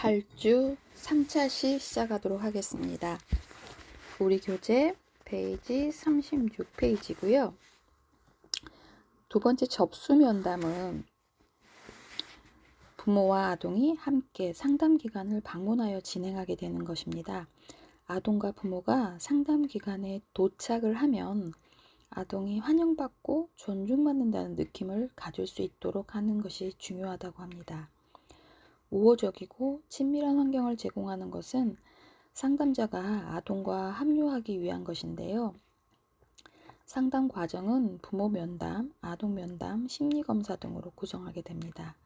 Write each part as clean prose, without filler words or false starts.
8주 3차 시 시작하도록 하겠습니다. 우리 교재 페이지 36페이지고요. 두 번째 접수 면담은 부모와 아동이 함께 상담 기관을 방문하여 진행하게 되는 것입니다. 아동과 부모가 상담 기관에 도착을 하면 아동이 환영받고 존중받는다는 느낌을 가질 수 있도록 하는 것이 중요하다고 합니다. 우호적이고 친밀한 환경을 제공하는 것은 상담자가 아동과 합류하기 위한 것인데요. 상담 과정은 부모 면담, 아동 면담, 심리 검사 등으로 구성하게 됩니다.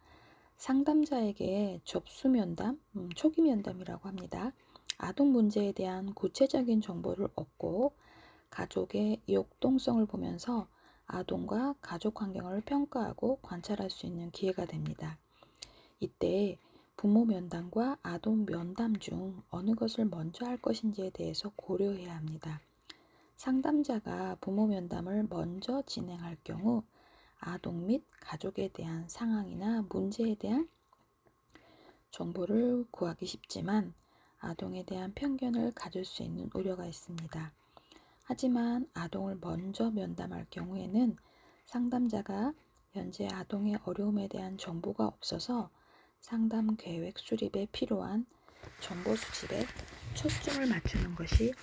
상담자에게 접수 면담, 초기 면담이라고 합니다. 아동 문제에 대한 구체적인 정보를 얻고 가족의 역동성을 보면서 아동과 가족 환경을 평가하고 관찰할 수 있는 기회가 됩니다. 이때 부모 면담과 아동 면담 중 어느 것을 먼저 할 것인지에 대해서 고려해야 합니다. 상담자가 부모 면담을 먼저 진행할 경우 아동 및 가족에 대한 상황이나 문제에 대한 정보를 구하기 쉽지만 아동에 대한 편견을 가질 수 있는 우려가 있습니다. 하지만 아동을 먼저 면담할 경우에는 상담자가 현재 아동의 어려움에 대한 정보가 없어서 상담 계획 수립에 필요한 정보 수집에 초점을 맞추는 것이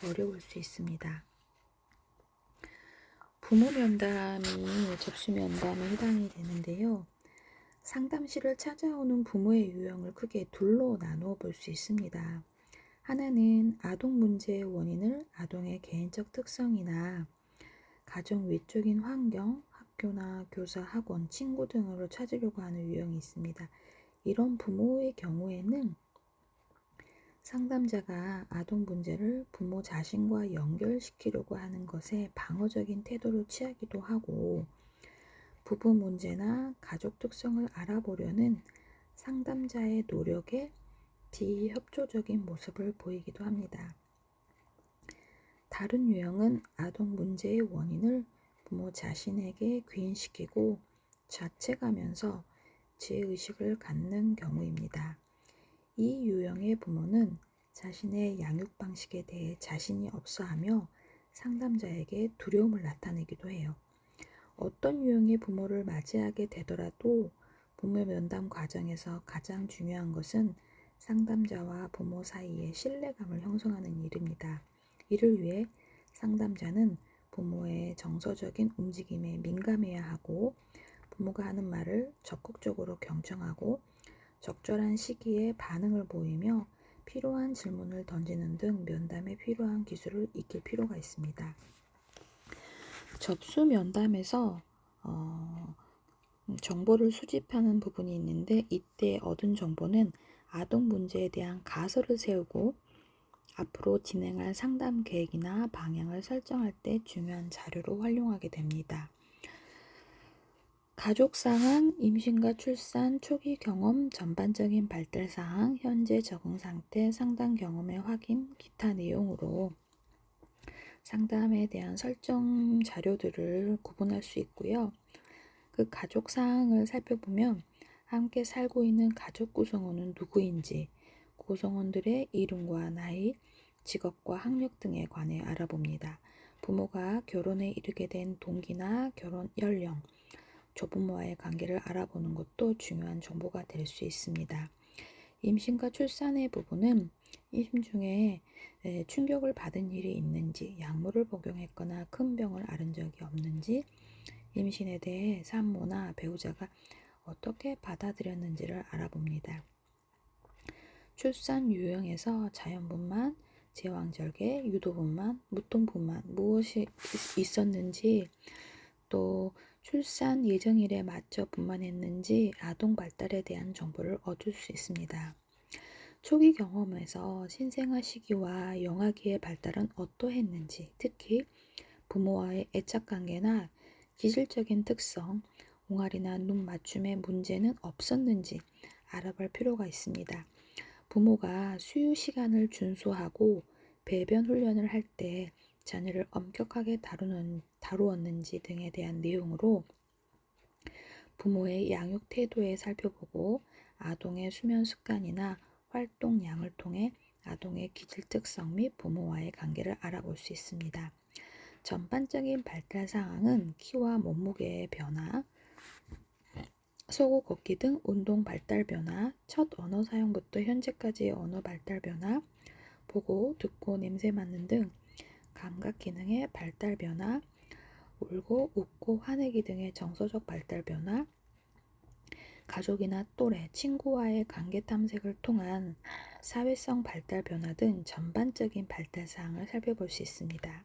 어려울 수 있습니다. 부모 면담이 접수 면담에 해당이 되는데요. 상담실을 찾아오는 부모의 유형을 크게 둘로 나누어 볼 수 있습니다. 하나는 아동 문제의 원인을 아동의 개인적 특성이나 가정 외적인 환경, 학교나 교사, 학원, 친구 등으로 찾으려고 하는 유형이 있습니다. 이런 부모의 경우에는 상담자가 아동 문제를 부모 자신과 연결시키려고 하는 것에 방어적인 태도를 취하기도 하고 부부 문제나 가족 특성을 알아보려는 상담자의 노력에 비협조적인 모습을 보이기도 합니다. 다른 유형은 아동 문제의 원인을 부모 자신에게 귀인시키고 자책하면서 죄의식을 갖는 경우입니다. 이 유형의 부모는 자신의 양육 방식에 대해 자신이 없어하며 상담자에게 두려움을 나타내기도 해요. 어떤 유형의 부모를 맞이하게 되더라도 부모 면담 과정에서 가장 중요한 것은 상담자와 부모 사이의 신뢰감을 형성하는 일입니다. 이를 위해 상담자는 부모의 정서적인 움직임에 민감해야 하고 부모가 하는 말을 적극적으로 경청하고 적절한 시기에 반응을 보이며 필요한 질문을 던지는 등 면담에 필요한 기술을 익힐 필요가 있습니다. 접수 면담에서 정보를 수집하는 부분이 있는데 이때 얻은 정보는 아동 문제에 대한 가설을 세우고 앞으로 진행할 상담 계획이나 방향을 설정할 때 중요한 자료로 활용하게 됩니다. 가족 상황, 임신과 출산, 초기 경험, 전반적인 발달 사항, 현재 적응 상태, 상담 경험의 확인, 기타 내용으로 상담에 대한 설정 자료들을 구분할 수 있고요. 그 가족 상황을 살펴보면 함께 살고 있는 가족 구성원은 누구인지, 구성원들의 이름과 나이, 직업과 학력 등에 관해 알아봅니다. 부모가 결혼에 이르게 된 동기나 결혼 연령, 조부모와의 관계를 알아보는 것도 중요한 정보가 될 수 있습니다. 임신과 출산의 부분은 임신 중에 충격을 받은 일이 있는지, 약물을 복용했거나 큰 병을 앓은 적이 없는지, 임신에 대해 산모나 배우자가 어떻게 받아들였는지를 알아봅니다. 출산 유형에서 자연분만, 제왕절개, 유도분만, 무통분만 무엇이 있었는지 또 출산 예정일에 맞춰 분만했는지 아동 발달에 대한 정보를 얻을 수 있습니다. 초기 경험에서 신생아 시기와 영아기의 발달은 어떠했는지, 특히 부모와의 애착관계나 기질적인 특성, 옹알이나 눈 맞춤의 문제는 없었는지 알아볼 필요가 있습니다. 부모가 수유 시간을 준수하고 배변 훈련을 할 때 자녀를 엄격하게 다루었는지 등에 대한 내용으로 부모의 양육 태도에 살펴보고 아동의 수면 습관이나 활동량을 통해 아동의 기질 특성 및 부모와의 관계를 알아볼 수 있습니다. 전반적인 발달 상황은 키와 몸무게의 변화, 소고 걷기 등 운동 발달 변화, 첫 언어 사용부터 현재까지의 언어 발달 변화, 보고, 듣고, 냄새 맡는 등 감각 기능의 발달 변화, 울고, 웃고, 화내기 등의 정서적 발달 변화, 가족이나 또래, 친구와의 관계 탐색을 통한 사회성 발달 변화 등 전반적인 발달 사항을 살펴볼 수 있습니다.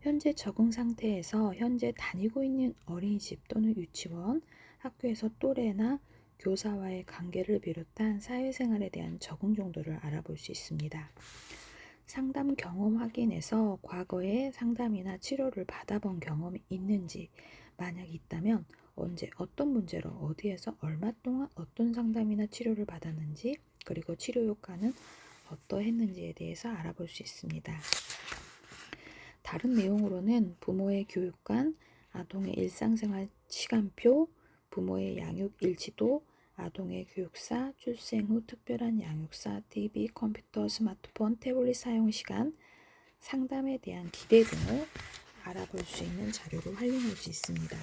현재 적응 상태에서 현재 다니고 있는 어린이집 또는 유치원, 학교에서 또래나 교사와의 관계를 비롯한 사회생활에 대한 적응 정도를 알아볼 수 있습니다. 상담 경험 확인에서 과거에 상담이나 치료를 받아본 경험이 있는지, 만약 있다면 언제 어떤 문제로 어디에서 얼마 동안 어떤 상담이나 치료를 받았는지, 그리고 치료 효과는 어떠했는지에 대해서 알아볼 수 있습니다. 다른 내용으로는 부모의 교육관, 아동의 일상생활 시간표, 부모의 양육 일지도, 아동의 교육사, 출생 후 특별한 양육사, TV, 컴퓨터, 스마트폰, 태블릿 사용 시간, 상담에 대한 기대 등을 알아볼 수 있는 자료로 활용할 수 있습니다.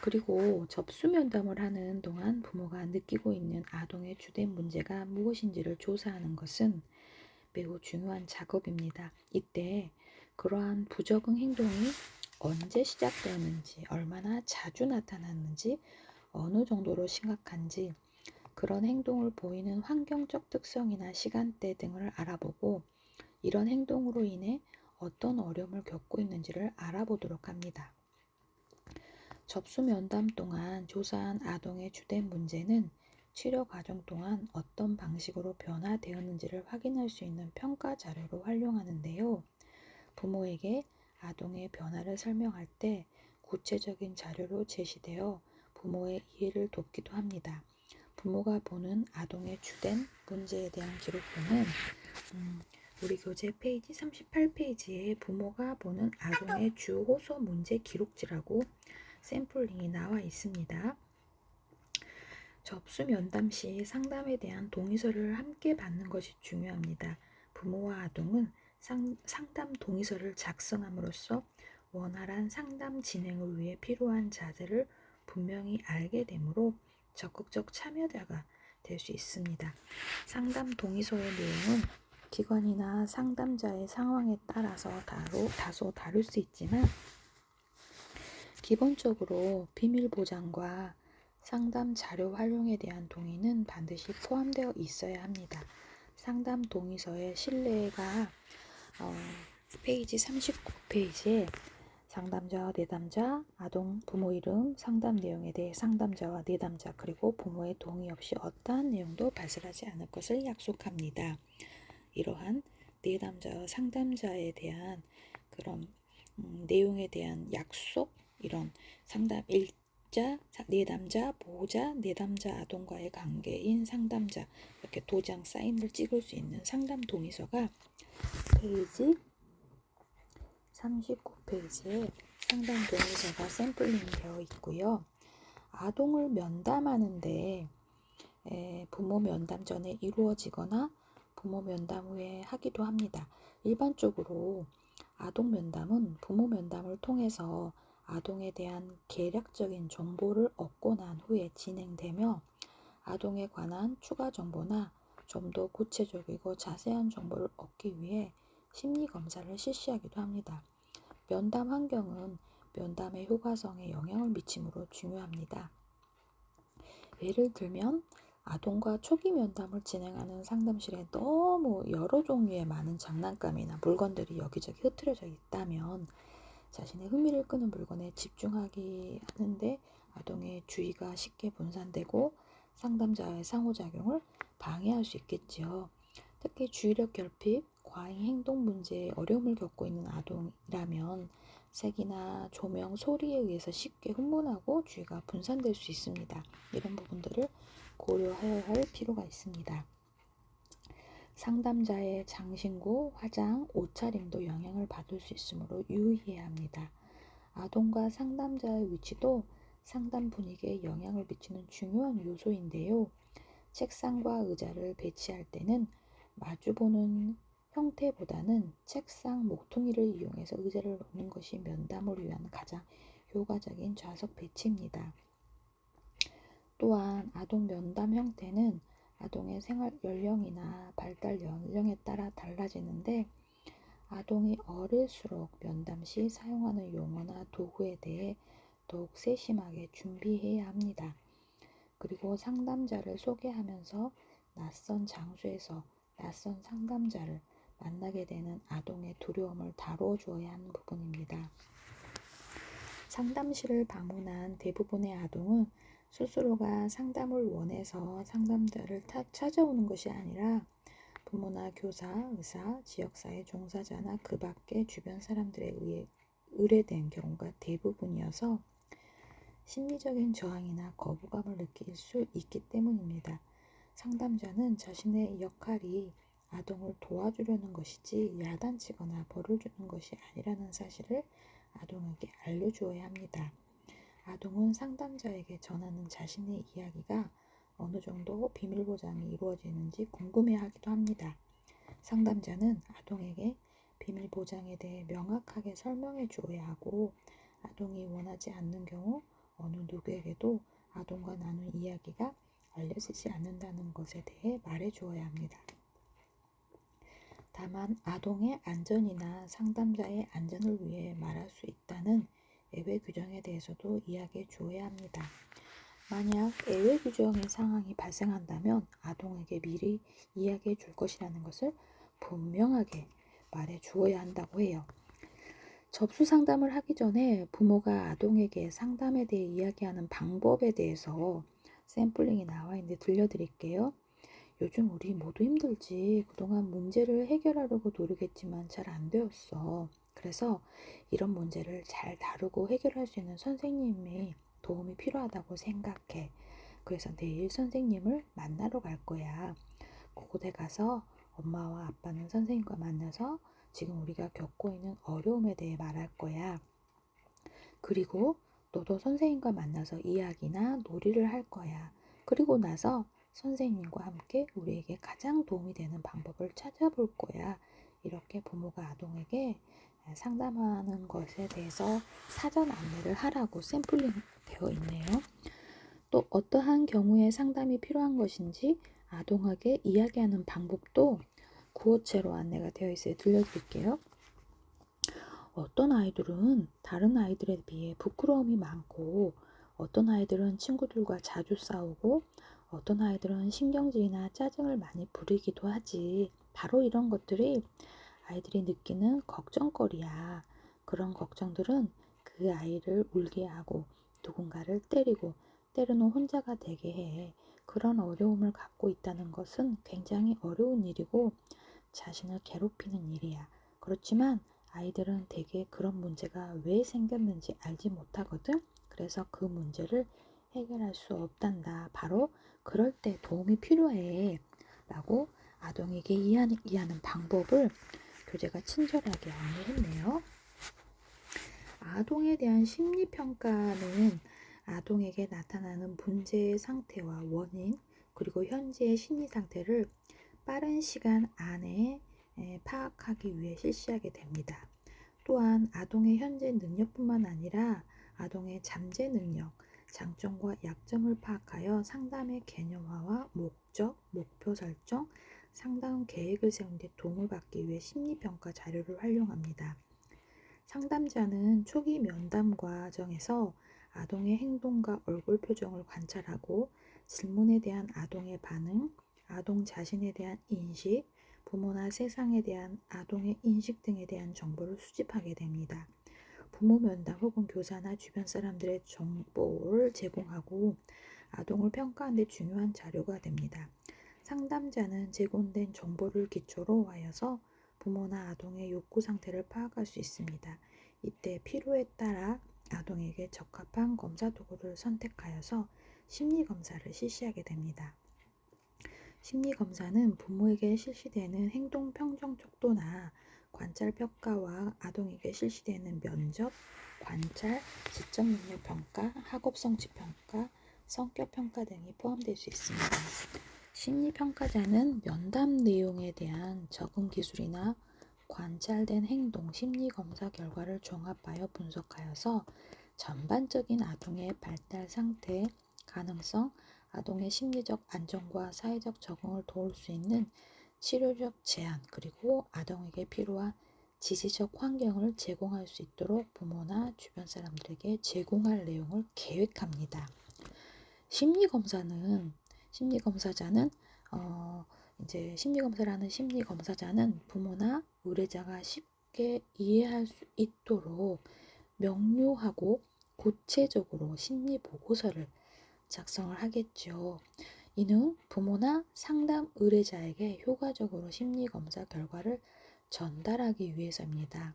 그리고 접수 면담을 하는 동안 부모가 느끼고 있는 아동의 주된 문제가 무엇인지를 조사하는 것은 매우 중요한 작업입니다. 이때 그러한 부적응 행동이 언제 시작되었는지, 얼마나 자주 나타났는지, 어느 정도로 심각한지, 그런 행동을 보이는 환경적 특성이나 시간대 등을 알아보고 이런 행동으로 인해 어떤 어려움을 겪고 있는지를 알아보도록 합니다. 접수 면담 동안 조사한 아동의 주된 문제는 치료 과정 동안 어떤 방식으로 변화되었는지를 확인할 수 있는 평가 자료로 활용하는데요. 부모에게 아동의 변화를 설명할 때 구체적인 자료로 제시되어 부모의 이해를 돕기도 합니다. 부모가 보는 아동의 주된 문제에 대한 기록부는 우리 교재 페이지 38페이지에 부모가 보는 아동의 주 호소 문제 기록지라고 샘플링이 나와 있습니다. 접수 면담 시 상담에 대한 동의서를 함께 받는 것이 중요합니다. 부모와 아동은 상담 동의서를 작성함으로써 원활한 상담 진행을 위해 필요한 자세를 분명히 알게 되므로 적극적 참여자가 될 수 있습니다. 상담 동의서의 내용은 기관이나 상담자의 상황에 따라서 다소 다를 수 있지만 기본적으로 비밀 보장과 상담 자료 활용에 대한 동의는 반드시 포함되어 있어야 합니다. 상담 동의서의 신뢰가 페이지 39페이지에 상담자와 내담자, 아동 부모 이름, 상담 내용에 대해 상담자와 내담자 그리고 부모의 동의 없이 어떠한 내용도 발설하지 않을 것을 약속합니다. 이러한 내담자와 상담자에 대한 그런 내용에 대한 약속, 이런 상담 일자, 내담자, 보호자, 내담자 아동과의 관계인 상담자 이렇게 도장 사인을 찍을 수 있는 상담 동의서가 페이지 39페이지에 상담 동의서가 샘플링 되어 있고요. 아동을 면담하는데 부모 면담 전에 이루어지거나 부모 면담 후에 하기도 합니다. 일반적으로 아동 면담은 부모 면담을 통해서 아동에 대한 개략적인 정보를 얻고 난 후에 진행되며 아동에 관한 추가 정보나 좀 더 구체적이고 자세한 정보를 얻기 위해 심리검사를 실시하기도 합니다. 면담 환경은 면담의 효과성에 영향을 미치므로 중요합니다. 예를 들면 아동과 초기 면담을 진행하는 상담실에 너무 여러 종류의 많은 장난감이나 물건들이 여기저기 흩어져 있다면 자신의 흥미를 끄는 물건에 집중하기 하는데 아동의 주의가 쉽게 분산되고 상담자의 상호작용을 방해할 수 있겠지요. 특히 주의력 결핍, 과잉 행동 문제에 어려움을 겪고 있는 아동이라면 색이나 조명, 소리에 의해서 쉽게 흥분하고 주의가 분산될 수 있습니다. 이런 부분들을 고려해야 할 필요가 있습니다. 상담자의 장신구, 화장, 옷차림도 영향을 받을 수 있으므로 유의해야 합니다. 아동과 상담자의 위치도 상담 분위기에 영향을 미치는 중요한 요소인데요. 책상과 의자를 배치할 때는 마주보는 형태보다는 책상 모퉁이를 이용해서 의자를 놓는 것이 면담을 위한 가장 효과적인 좌석 배치입니다. 또한 아동 면담 형태는 아동의 생활 연령이나 발달 연령에 따라 달라지는데, 아동이 어릴수록 면담 시 사용하는 용어나 도구에 대해 더욱 세심하게 준비해야 합니다. 그리고 상담자를 소개하면서 낯선 장소에서 낯선 상담자를 만나게 되는 아동의 두려움을 다루어 주어야 하는 부분입니다. 상담실을 방문한 대부분의 아동은 스스로가 상담을 원해서 상담자를 찾아오는 것이 아니라 부모나 교사, 의사, 지역사회 종사자나 그 밖의 주변 사람들에 의해 의뢰된 경우가 대부분이어서 심리적인 저항이나 거부감을 느낄 수 있기 때문입니다. 상담자는 자신의 역할이 아동을 도와주려는 것이지 야단치거나 벌을 주는 것이 아니라는 사실을 아동에게 알려주어야 합니다. 아동은 상담자에게 전하는 자신의 이야기가 어느 정도 비밀 보장이 이루어지는지 궁금해하기도 합니다. 상담자는 아동에게 비밀 보장에 대해 명확하게 설명해 주어야 하고, 아동이 원하지 않는 경우 어느 누구에게도 아동과 나눈 이야기가 알려지지 않는다는 것에 대해 말해 주어야 합니다. 다만 아동의 안전이나 상담자의 안전을 위해 말할 수 있다는 예외 규정에 대해서도 이야기해 주어야 합니다. 만약 예외 규정의 상황이 발생한다면 아동에게 미리 이야기해 줄 것이라는 것을 분명하게 말해 주어야 한다고 해요. 접수 상담을 하기 전에 부모가 아동에게 상담에 대해 이야기하는 방법에 대해서 샘플링이 나와 있는데 들려드릴게요. 요즘 우리 모두 힘들지. 그동안 문제를 해결하려고 노력했지만 잘 안 되었어. 그래서 이런 문제를 잘 다루고 해결할 수 있는 선생님이 도움이 필요하다고 생각해. 그래서 내일 선생님을 만나러 갈 거야. 그곳에 가서 엄마와 아빠는 선생님과 만나서 지금 우리가 겪고 있는 어려움에 대해 말할 거야. 그리고 너도 선생님과 만나서 이야기나 놀이를 할 거야. 그리고 나서 선생님과 함께 우리에게 가장 도움이 되는 방법을 찾아볼 거야. 이렇게 부모가 아동에게 상담하는 것에 대해서 사전 안내를 하라고 샘플링 되어 있네요. 또 어떠한 경우에 상담이 필요한 것인지 아동에게 이야기하는 방법도 구어체로 안내가 되어 있어요. 들려드릴게요. 어떤 아이들은 다른 아이들에 비해 부끄러움이 많고, 어떤 아이들은 친구들과 자주 싸우고, 어떤 아이들은 신경질이나 짜증을 많이 부리기도 하지. 바로 이런 것들이 아이들이 느끼는 걱정거리야. 그런 걱정들은 그 아이를 울게 하고 누군가를 때리고 때로는 혼자가 되게 해. 그런 어려움을 갖고 있다는 것은 굉장히 어려운 일이고 자신을 괴롭히는 일이야. 그렇지만 아이들은 대개 그런 문제가 왜 생겼는지 알지 못하거든. 그래서 그 문제를 해결할 수 없단다. 바로 그럴 때 도움이 필요해. 라고 아동에게 이해하는 방법을 교재가 친절하게 안내했네요. 아동에 대한 심리평가는 아동에게 나타나는 문제의 상태와 원인, 그리고 현재의 심리 상태를 빠른 시간 안에 파악하기 위해 실시하게 됩니다. 또한 아동의 현재 능력뿐만 아니라 아동의 잠재 능력, 장점과 약점을 파악하여 상담의 개념화와 목적, 목표 설정, 상담 계획을 세우는 데 도움을 받기 위해 심리평가 자료를 활용합니다. 상담자는 초기 면담 과정에서 아동의 행동과 얼굴 표정을 관찰하고 질문에 대한 아동의 반응, 아동 자신에 대한 인식, 부모나 세상에 대한 아동의 인식 등에 대한 정보를 수집하게 됩니다. 부모 면담 혹은 교사나 주변 사람들의 정보를 제공하고 아동을 평가하는 데 중요한 자료가 됩니다. 상담자는 제공된 정보를 기초로 하여서 부모나 아동의 욕구 상태를 파악할 수 있습니다. 이때 필요에 따라 아동에게 적합한 검사 도구를 선택하여서 심리검사를 실시하게 됩니다. 심리검사는 부모에게 실시되는 행동 평정 척도나 관찰 평가와 아동에게 실시되는 면접, 관찰, 지적 능력 평가, 학업 성취 평가, 성격 평가 등이 포함될 수 있습니다. 심리평가자는 면담 내용에 대한 적응 기술이나 관찰된 행동, 심리검사 결과를 종합하여 분석하여서 전반적인 아동의 발달 상태, 가능성, 아동의 심리적 안정과 사회적 적응을 도울 수 있는 치료적 제안, 그리고 아동에게 필요한 지지적 환경을 제공할 수 있도록 부모나 주변 사람들에게 제공할 내용을 계획합니다. 심리검사자는 이제 심리검사라는 심리검사자는 부모나 의뢰자가 쉽게 이해할 수 있도록 명료하고 구체적으로 심리 보고서를 작성을 하겠죠. 이는 부모나 상담 의뢰자에게 효과적으로 심리검사 결과를 전달하기 위해서입니다.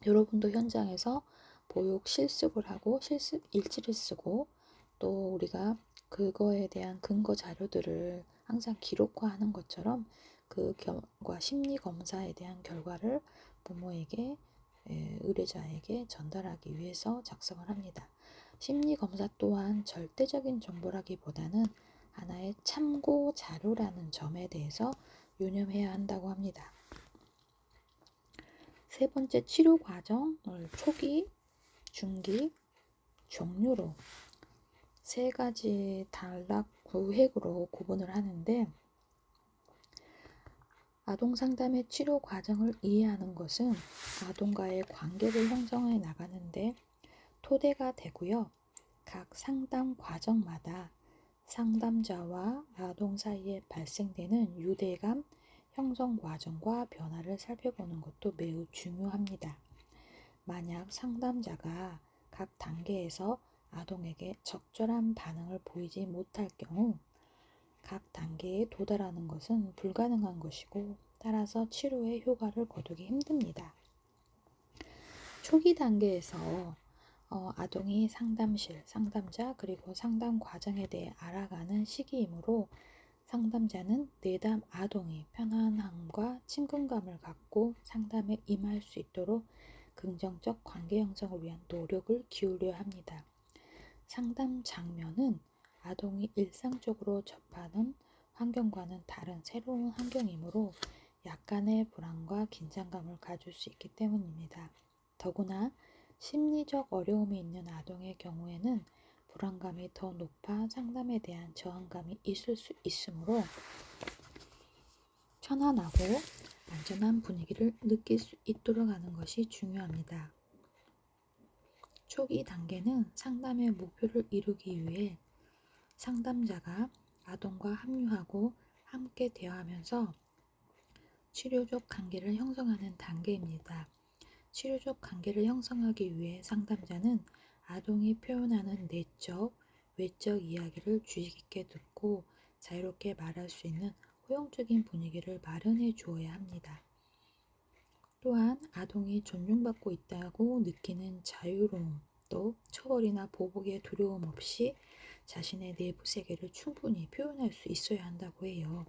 여러분도 현장에서 보육 실습을 하고 실습 일지를 쓰고 또 우리가 그거에 대한 근거 자료들을 항상 기록화하는 것처럼 그 결과 심리 검사에 대한 결과를 부모에게 의뢰자에게 전달하기 위해서 작성을 합니다. 심리 검사 또한 절대적인 정보라기보다는 하나의 참고 자료라는 점에 대해서 유념해야 한다고 합니다. 세 번째, 치료 과정을 초기, 중기, 종류로 세 가지 단락 구획으로 구분을 하는데, 아동 상담의 치료 과정을 이해하는 것은 아동과의 관계를 형성해 나가는데 토대가 되고요. 각 상담 과정마다 상담자와 아동 사이에 발생되는 유대감 형성 과정과 변화를 살펴보는 것도 매우 중요합니다. 만약 상담자가 각 단계에서 아동에게 적절한 반응을 보이지 못할 경우 각 단계에 도달하는 것은 불가능한 것이고 따라서 치료의 효과를 거두기 힘듭니다. 초기 단계에서 아동이 상담실, 상담자 그리고 상담 과정에 대해 알아가는 시기이므로 상담자는 내담 아동이 편안함과 친근감을 갖고 상담에 임할 수 있도록 긍정적 관계 형성을 위한 노력을 기울여야 합니다. 상담 장면은 아동이 일상적으로 접하는 환경과는 다른 새로운 환경이므로 약간의 불안과 긴장감을 가질 수 있기 때문입니다. 더구나 심리적 어려움이 있는 아동의 경우에는 불안감이 더 높아 상담에 대한 저항감이 있을 수 있으므로 편안하고 안전한 분위기를 느낄 수 있도록 하는 것이 중요합니다. 초기 단계는 상담의 목표를 이루기 위해 상담자가 아동과 합류하고 함께 대화하면서 치료적 관계를 형성하는 단계입니다. 치료적 관계를 형성하기 위해 상담자는 아동이 표현하는 내적, 외적 이야기를 주의 깊게 듣고 자유롭게 말할 수 있는 허용적인 분위기를 마련해 주어야 합니다. 또한 아동이 존중받고 있다고 느끼는 자유로움, 또 처벌이나 보복의 두려움 없이 자신의 내부 세계를 충분히 표현할 수 있어야 한다고 해요.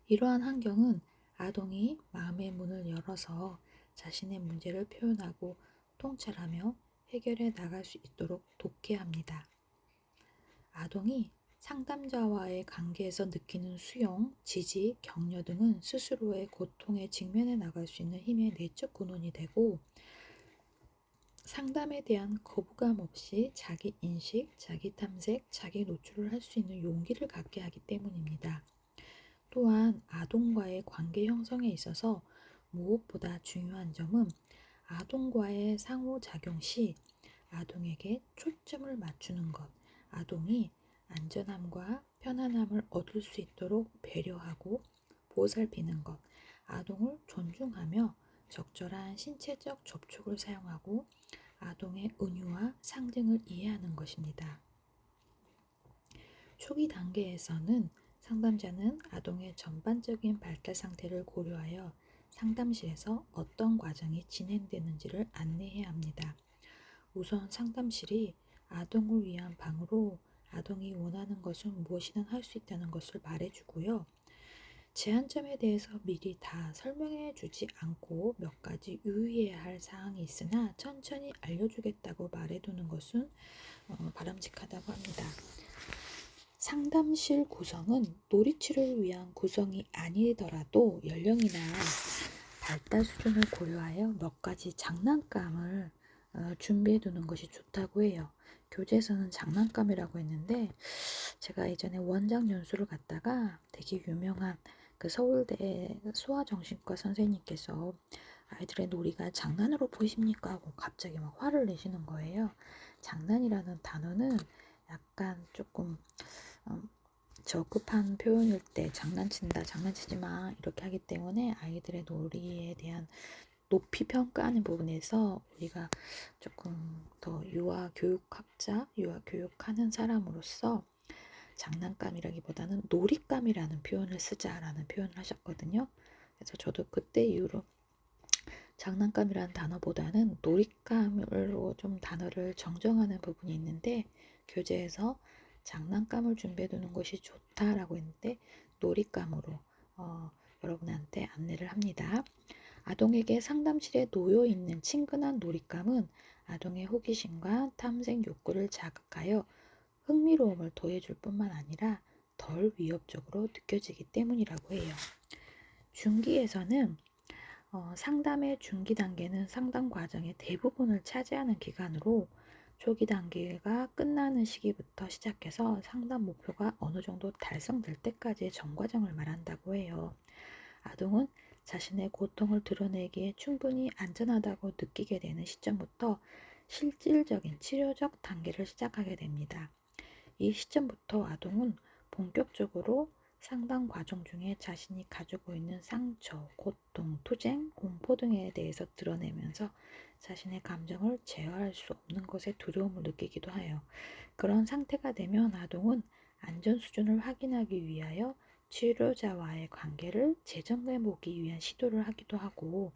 이러한 환경은 아동이 마음의 문을 열어서 자신의 문제를 표현하고 통찰하며 해결해 나갈 수 있도록 돕게 합니다. 아동이 상담자와의 관계에서 느끼는 수용, 지지, 격려 등은 스스로의 고통에 직면해 나갈 수 있는 힘의 내적 근원이 되고 상담에 대한 거부감 없이 자기 인식, 자기 탐색, 자기 노출을 할 수 있는 용기를 갖게 하기 때문입니다. 또한 아동과의 관계 형성에 있어서 무엇보다 중요한 점은 아동과의 상호작용 시 아동에게 초점을 맞추는 것, 아동이 안전함과 편안함을 얻을 수 있도록 배려하고 보살피는 것, 아동을 존중하며 적절한 신체적 접촉을 사용하고 아동의 은유와 상징을 이해하는 것입니다. 초기 단계에서는 상담자는 아동의 전반적인 발달 상태를 고려하여 상담실에서 어떤 과정이 진행되는지를 안내해야 합니다. 우선 상담실이 아동을 위한 방으로 아동이 원하는 것은 무엇이든 할 수 있다는 것을 말해주고요. 제한점에 대해서 미리 다 설명해 주지 않고 몇 가지 유의해야 할 사항이 있으나 천천히 알려주겠다고 말해두는 것은 바람직하다고 합니다. 상담실 구성은 놀이치료를 위한 구성이 아니더라도 연령이나 발달 수준을 고려하여 몇 가지 장난감을 준비해 두는 것이 좋다고 해요. 교재에서는 장난감이라고 했는데 제가 예전에 원장 연수를 갔다가 되게 유명한 그 서울대 소아정신과 선생님께서 아이들의 놀이가 장난으로 보이십니까? 하고 갑자기 막 화를 내시는 거예요. 장난이라는 단어는 약간 조금 저급한 표현일 때 장난친다, 장난치지 마 이렇게 하기 때문에 아이들의 놀이에 대한 높이 평가하는 부분에서 우리가 조금 더 유아 교육학자, 유아 교육하는 사람으로서 장난감이라기보다는 놀잇감이라는 표현을 쓰자라는 표현을 하셨거든요. 그래서 저도 그때 이후로 장난감이라는 단어보다는 놀잇감으로 좀 단어를 정정하는 부분이 있는데 교재에서 장난감을 준비해 두는 것이 좋다라고 했는데 놀잇감으로 여러분한테 안내를 합니다. 아동에게 상담실에 놓여 있는 친근한 놀잇감은 아동의 호기심과 탐색 욕구를 자극하여 흥미로움을 더해줄 뿐만 아니라 덜 위협적으로 느껴지기 때문이라고 해요. 중기에서는 상담의 중기 단계는 상담 과정의 대부분을 차지하는 기간으로 초기 단계가 끝나는 시기부터 시작해서 상담 목표가 어느 정도 달성될 때까지의 전 과정을 말한다고 해요. 아동은 자신의 고통을 드러내기에 충분히 안전하다고 느끼게 되는 시점부터 실질적인 치료적 단계를 시작하게 됩니다. 이 시점부터 아동은 본격적으로 상담 과정 중에 자신이 가지고 있는 상처, 고통, 투쟁, 공포 등에 대해서 드러내면서 자신의 감정을 제어할 수 없는 것에 두려움을 느끼기도 해요. 그런 상태가 되면 아동은 안전 수준을 확인하기 위하여 치료자와의 관계를 재정해 보기 위한 시도를 하기도 하고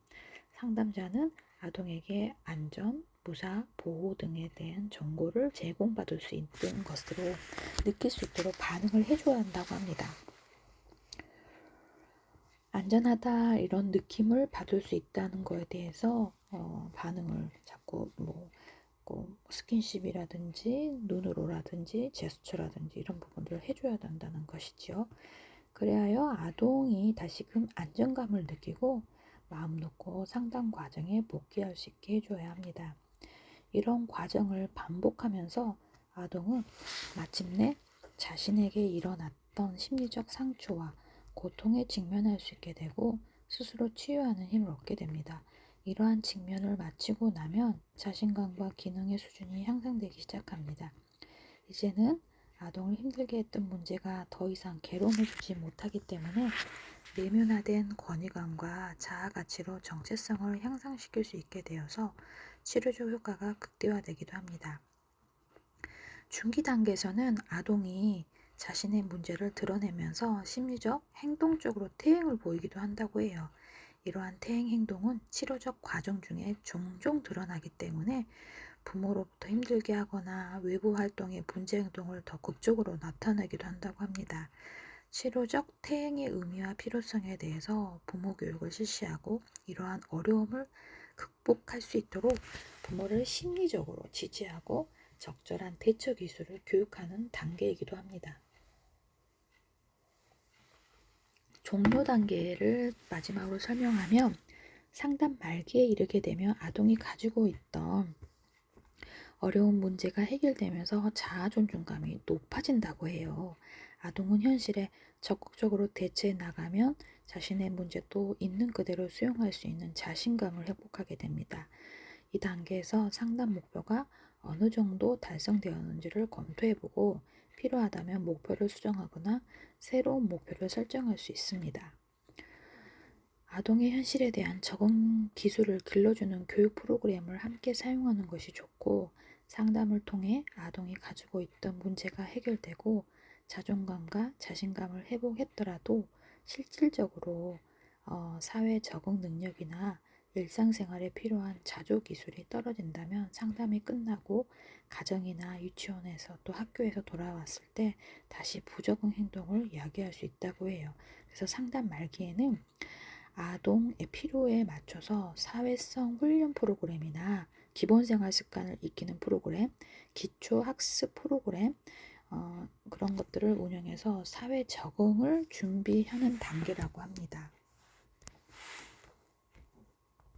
상담자는 아동에게 안전, 무사, 보호 등에 대한 정보를 제공받을 수 있는 것으로 느낄 수 있도록 반응을 해줘야 한다고 합니다. 안전하다 이런 느낌을 받을 수 있다는 거에 대해서 반응을 자꾸 스킨십이라든지 눈으로라든지 제스처라든지 이런 부분들을 해줘야 된다는 것이죠. 그래야 아동이 다시금 안정감을 느끼고 마음 놓고 상담 과정에 복귀할 수 있게 해줘야 합니다. 이런 과정을 반복하면서 아동은 마침내 자신에게 일어났던 심리적 상처와 고통에 직면할 수 있게 되고 스스로 치유하는 힘을 얻게 됩니다. 이러한 직면을 마치고 나면 자신감과 기능의 수준이 향상되기 시작합니다. 이제는 아동을 힘들게 했던 문제가 더 이상 괴로움을 주지 못하기 때문에 내면화된 권위감과 자아가치로 정체성을 향상시킬 수 있게 되어서 치료적 효과가 극대화되기도 합니다. 중기 단계에서는 아동이 자신의 문제를 드러내면서 심리적, 행동적으로 퇴행을 보이기도 한다고 해요. 이러한 퇴행 행동은 치료적 과정 중에 종종 드러나기 때문에 부모로부터 힘들게 하거나 외부 활동의 문제 행동을 더 극적으로 나타내기도 한다고 합니다. 치료적 퇴행의 의미와 필요성에 대해서 부모 교육을 실시하고 이러한 어려움을 극복할 수 있도록 부모를 심리적으로 지지하고 적절한 대처 기술을 교육하는 단계이기도 합니다. 종료 단계를 마지막으로 설명하면 상담 말기에 이르게 되면 아동이 가지고 있던 어려운 문제가 해결되면서 자아 존중감이 높아진다고 해요. 아동은 현실에 적극적으로 대처해 나가면 자신의 문제도 있는 그대로 수용할 수 있는 자신감을 회복하게 됩니다. 이 단계에서 상담 목표가 어느 정도 달성되었는지를 검토해보고 필요하다면 목표를 수정하거나 새로운 목표를 설정할 수 있습니다. 아동의 현실에 대한 적응 기술을 길러주는 교육 프로그램을 함께 사용하는 것이 좋고 상담을 통해 아동이 가지고 있던 문제가 해결되고 자존감과 자신감을 회복했더라도 실질적으로 사회 적응 능력이나 일상생활에 필요한 자조 기술이 떨어진다면 상담이 끝나고 가정이나 유치원에서 또 학교에서 돌아왔을 때 다시 부적응 행동을 야기할 수 있다고 해요. 그래서 상담 말기에는 아동의 필요에 맞춰서 사회성 훈련 프로그램이나 기본생활 습관을 익히는 프로그램, 기초학습 프로그램, 그런 것들을 운영해서 사회 적응을 준비하는 단계라고 합니다.